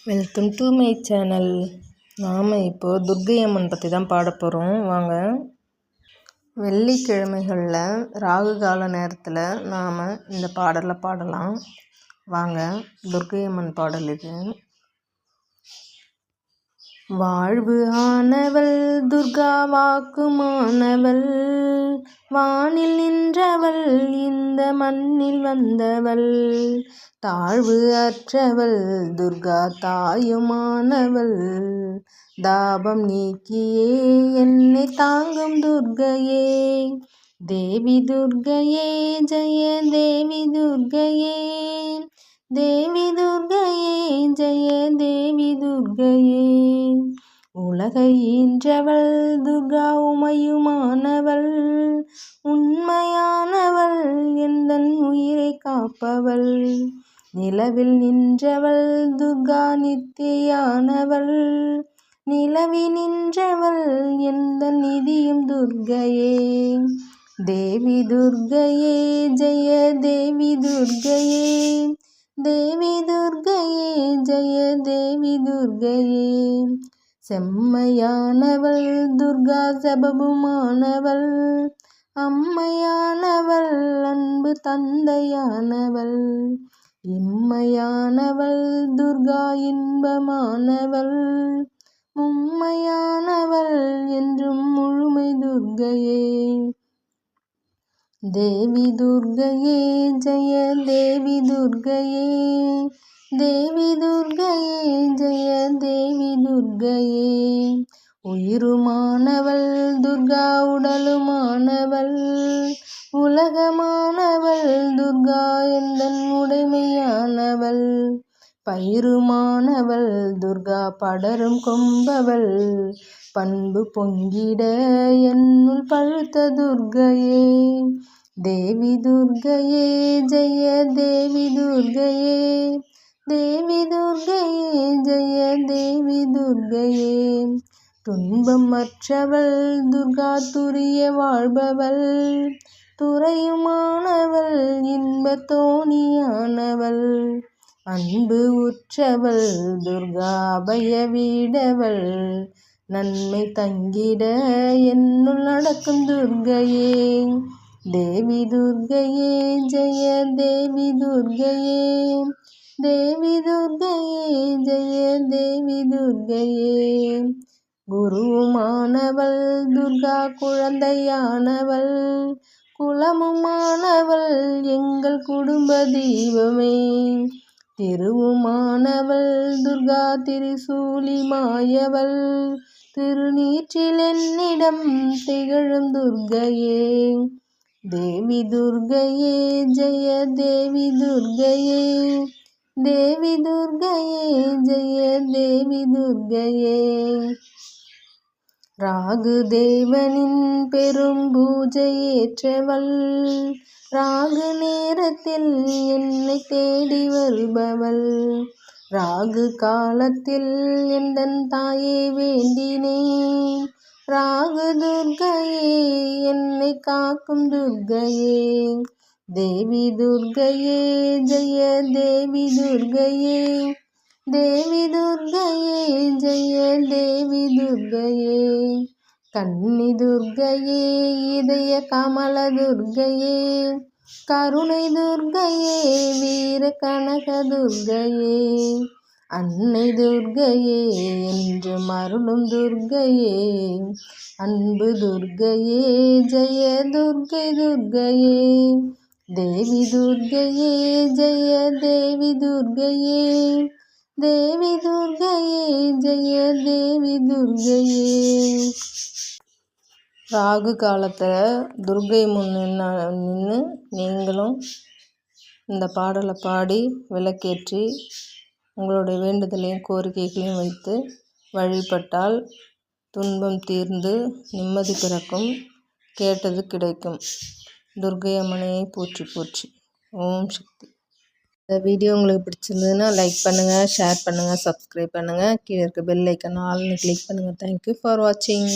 Welcome to my channel. நாம் இப்போது துர்க்கை அம்மன் பற்றி தான் பாட போகிறோம். வாங்க. வெள்ளிக்கிழமைகளில் ராகு கால நேரத்தில் நாம் இந்த பாடலை பாடலாம். வாங்க. துர்க்கை அம்மன் பாடல் இது. வாழ்வு ஆனவள் துர்கா வாக்குமானவள், வானில் நின்றவள் இந்த மண்ணில் வந்தவள், தாழ்வு அற்றவள் துர்கா தாயுமானவள், தாபம் நீக்கியே என்னை தாங்கும் துர்க்கையே, தேவி துர்க்கையே ஜெய தேவி துர்க்கையே, தேவி துர்க்கையே ஜெய தேவி துர்க்கையே, உலகை ஈன்றவள் துர்கா உமையுமானவள், உண்மையானவள் எந்தன் உயிரை காப்பவள், நிலவில் நின்றவள் துர்கா நித்தியானவள், நிலவி நின்றவள் எந்தன் நிதியும் துர்க்கையே, தேவி துர்க்கையே ஜெய தேவி துர்க்கையே, தேவி துர்க்கையே ஜெய தேவி துர்க்கையே, செம்மையானவள் துர்கா செபபுமானவள், அம்மையானவள் அன்பு தந்தையானவள், இம்மையானவள் துர்கா இன்பமானவள், உம்மையானவள் என்றும் முழுமை துர்க்கையே, தேவி துர்க்கையே ஜெய தேவி துர்க்கையே, தேவி துர்க்கையே ஜெய தேவி துர்க்கையே, உயிருமானவள் துர்கா உடலுமானவள், உலகமானவள் துர்கா எந்தன் உடைமையானவள், பயிருமானவள் துர்கா படரும் கொம்பவள், பண்பு பொங்கிட என்னுள் பழுத்த துர்க்கையே, தேவி துர்க்கையே ஜெய தேவி துர்க்கையே, தேவி துர்க்கையே ஜெய தேவி துர்க்கையே, துன்பம் அற்றவள் துர்கா துரிய வாழ்பவள், துறையுமானவள் இன்ப தோணியானவள், அன்பு உற்றவள் துர்கா அபய வீடவள், நன்மை தங்கிட என்னுள் நடக்கும் துர்க்கையே, தேவி துர்க்கையே ஜெய தேவி துர்க்கையே, தேவி துர்க்கையே ஜெய தேவி துர்க்கையே, குருவுமானவள் துர்கா குழந்தையானவள், குலமுமானவள் எங்கள் குடும்ப தீபமே, திருவுமானவள் துர்கா திரிசூலி மாயவள், திருநீற்றில் என்னிடம் திகழும் துர்க்கையே, தேவி துர்க்கையே ஜெய தேவி துர்க்கையே, தேவி துர்க்கையே ஜெய தேவி துர்க்கையே, ராகு தேவனின் பெரும் பூஜை ஏற்றவள், ராகு நேரத்தில் என்னை தேடி வருபவள், ராகு காலத்தில் எந்தன் தாயை வேண்டினேன், ராகு துர்க்கையே என்னை காக்கும் துர்க்கையே, தேவி துர்க்கையே ஜெய தேவி துர்க்கையே, தேவி துர்க்கையே ஜெய தேவி துர்க்கையே, கன்னி துர்க்கையே இதய கமல துர்க்கையே, கருணை துர்க்கையே வீர கனக துர்க்கையே, அன்னை துர்க்கையே என்று மருளும் துர்க்கையே, அன்பு துர்க்கையே ஜெய துர்க்கை துர்க்கையே, தேவி துர்க்கையே ஜெய தேவி துர்க்கையே, தேவி துர்க்கையே ஜெய தேவி துர்க்கையே. ராகு காலத்தில் துர்க்கை முன் நின்று நீங்களும் இந்த பாடலை பாடி விளக்கேற்றி உங்களுடைய வேண்டுதலையும் கோரிக்கைகளையும் வைத்து வழிபட்டால் துன்பம் தீர்ந்து நிம்மதி பிறக்கும், கேட்டது கிடைக்கும். துர்க்கை அம்மனையை போற்றி போற்றி. ஓம் சக்தி. இந்த வீடியோ உங்களுக்கு பிடிச்சிருந்ததுன்னா லைக் பண்ணுங்கள், ஷேர் பண்ணுங்கள், சப்ஸ்கிரைப் பண்ணுங்கள், கீழே இருக்க பெல் ஐக்கான் ஆல்னு கிளிக் பண்ணுங்கள். தேங்க்யூ ஃபார் வாட்சிங்.